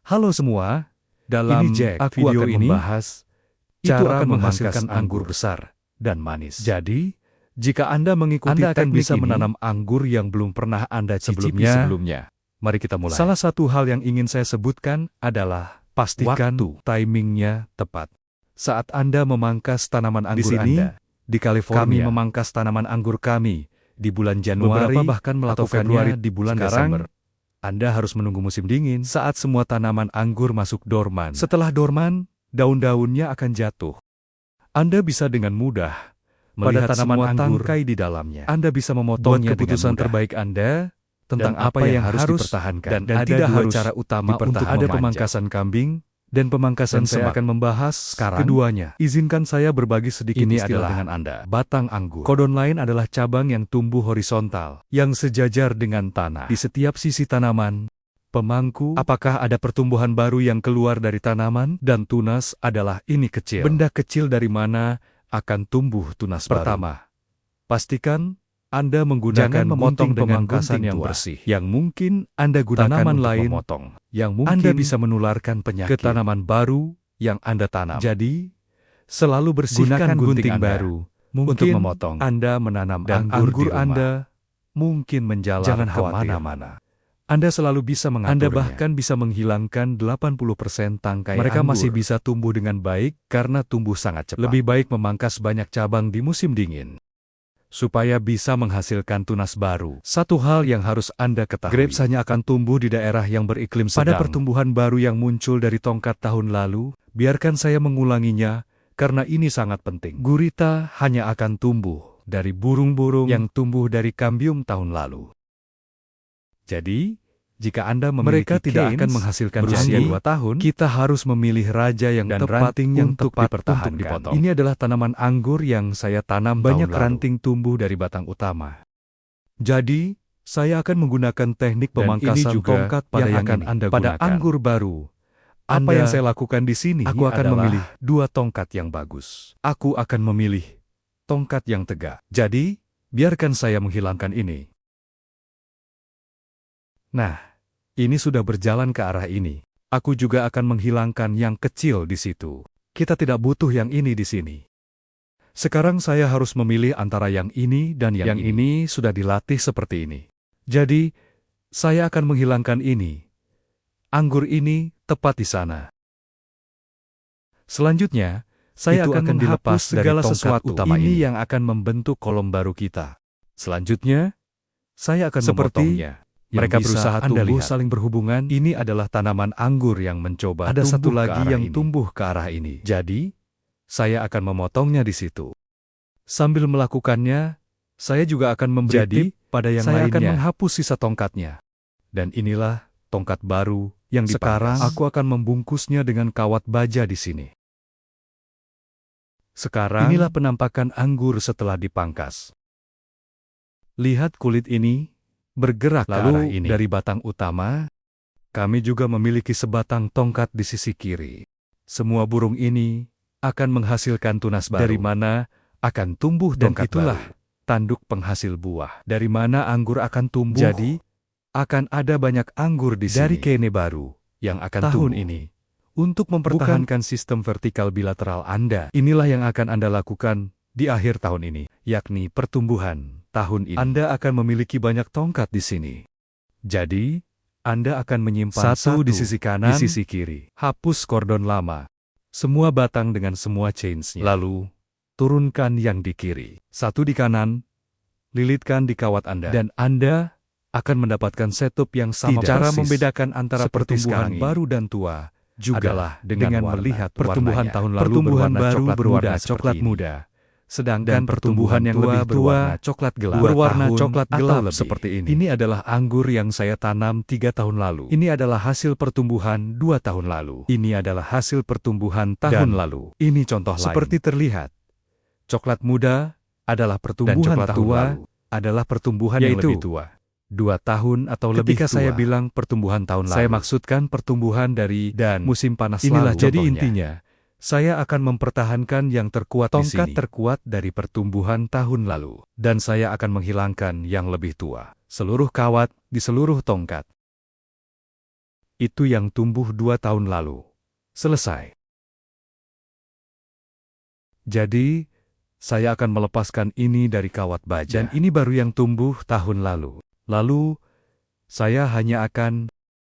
Halo semua, dalam video ini membahas cara menghasilkan anggur besar dan manis. Jadi, jika Anda mengikuti teknik bisa menanam anggur yang belum pernah Anda cicipi sebelumnya. Mari kita mulai. Salah satu hal yang ingin saya sebutkan adalah pastikan timingnya tepat. Saat Anda memangkas tanaman anggur Anda, di California, kami memangkas tanaman anggur kami di bulan Januari, beberapa bahkan melakukannya Februari di bulan Desember. Anda harus menunggu musim dingin saat semua tanaman anggur masuk dorman. Setelah dorman, daun-daunnya akan jatuh. Anda bisa dengan mudah melihat tanaman anggur tangkai di dalamnya. Anda bisa memotongnya. Buat keputusan terbaik Anda tentang apa yang harus dipertahankan. Dan tidak harus cara utama untuk ada pemangkasan kambing dan pemangkasan saya akan membahas sekarang. Keduanya, izinkan saya berbagi sedikit istilah dengan Anda. Batang anggur. Kodon lain adalah cabang yang tumbuh horizontal, yang sejajar dengan tanah. Di setiap sisi tanaman, pemangku, apakah ada pertumbuhan baru yang keluar dari tanaman? Dan tunas adalah ini kecil. Benda kecil dari mana akan tumbuh tunas baru? Pertama, pastikan Anda menggunakan memotong dengan pemangkasan yang bersih, yang mungkin Anda gunakan tanaman lain memotong, yang mungkin Anda bisa menularkan penyakit ke tanaman baru yang Anda tanam. Jadi, selalu bersihkan gunting baru untuk memotong. Anda menanam dan anggur Anda mungkin menjalar kemana-mana. Anda selalu bisa mengaturnya. Anda bahkan bisa menghilangkan 80% tangkai mereka anggur. Masih bisa tumbuh dengan baik karena tumbuh sangat cepat. Lebih baik memangkas banyak cabang di musim dingin supaya bisa menghasilkan tunas baru. Satu hal yang harus Anda ketahui, grapes hanya akan tumbuh di daerah yang beriklim sedang. Pada pertumbuhan baru yang muncul dari tongkat tahun lalu, biarkan saya mengulanginya, karena ini sangat penting. Gurita hanya akan tumbuh dari burung-burung yang tumbuh dari kambium tahun lalu. Jadi, jika Anda memiliki mereka tidak akan menghasilkan berusia 2 tahun, kita harus memilih raja yang dan tepat ranting yang untuk dipertahankan. Ini adalah tanaman anggur yang saya tanam banyak ranting tumbuh dari batang utama. Jadi, saya akan menggunakan teknik pemangkasan tongkat pada yang akan Anda gunakan. Pada anggur baru, apa yang saya lakukan di sini? Aku akan memilih 2 tongkat yang bagus. Aku akan memilih tongkat yang tegak. Jadi, biarkan saya menghilangkan ini. Nah, ini sudah berjalan ke arah ini. Aku juga akan menghilangkan yang kecil di situ. Kita tidak butuh yang ini di sini. Sekarang saya harus memilih antara yang ini dan yang ini sudah dilatih seperti ini. Jadi, saya akan menghilangkan ini. Anggur ini tepat di sana. Selanjutnya, saya akan dilepas segala sesuatu utama ini yang akan membentuk kolom baru kita. Selanjutnya, saya akan memotongnya. Mereka berusaha tumbuh saling berhubungan. Ini adalah tanaman anggur yang mencoba. Ada satu lagi yang tumbuh ke arah ini. Jadi, saya akan memotongnya di situ. Sambil melakukannya, saya juga akan memberi tip pada yang lainnya. Saya akan menghapus sisa tongkatnya. Dan inilah tongkat baru yang sekarang aku akan membungkusnya dengan kawat baja di sini. Sekarang, inilah penampakan anggur setelah dipangkas. Lihat kulit ini. Bergerak lalu ke arah ini. Dari batang utama, kami juga memiliki sebatang tongkat di sisi kiri. Semua burung ini akan menghasilkan tunas baru. Dari mana akan tumbuh tongkat itulah baru. Tanduk penghasil buah. Dari mana anggur akan tumbuh. Jadi, akan ada banyak anggur di sini. Dari kene baru yang akan tahun tumbuh. Ini. Untuk mempertahankan sistem vertikal bilateral Anda, inilah yang akan Anda lakukan di akhir tahun ini, yakni pertumbuhan. Tahun ini Anda akan memiliki banyak tongkat di sini. Jadi, Anda akan menyimpan satu di sisi kanan, di sisi kiri. Hapus kordon lama. Semua batang dengan semua chains-nya. Lalu, turunkan yang di kiri. Satu di kanan, lilitkan di kawat Anda. Dan Anda akan mendapatkan setup yang sama. Cara membedakan antara pertumbuhan baru dan tua juga adalah dengan melihat pertumbuhan tahun lalu berwarna coklat muda. Sedangkan pertumbuhan yang lebih tua coklat gelap berwarna coklat gelap seperti ini. Ini adalah anggur yang saya tanam 3 tahun lalu. Ini adalah hasil pertumbuhan 2 tahun lalu. Ini adalah hasil pertumbuhan tahun lalu. Ini contoh lain. Seperti terlihat, coklat muda adalah pertumbuhan tahun tua lalu. Adalah pertumbuhan yang lebih tua. 2 tahun atau lebih tua. Ketika saya bilang pertumbuhan tahun lalu, saya maksudkan pertumbuhan dari dan musim panas inilah lalu. Jadi intinya, saya akan mempertahankan yang terkuat di sini. Tongkat terkuat dari pertumbuhan tahun lalu. Dan saya akan menghilangkan yang lebih tua. Seluruh kawat di seluruh tongkat. Itu yang tumbuh 2 tahun lalu. Selesai. Jadi, saya akan melepaskan ini dari kawat baja. Dan ini baru yang tumbuh tahun lalu. Lalu, saya hanya akan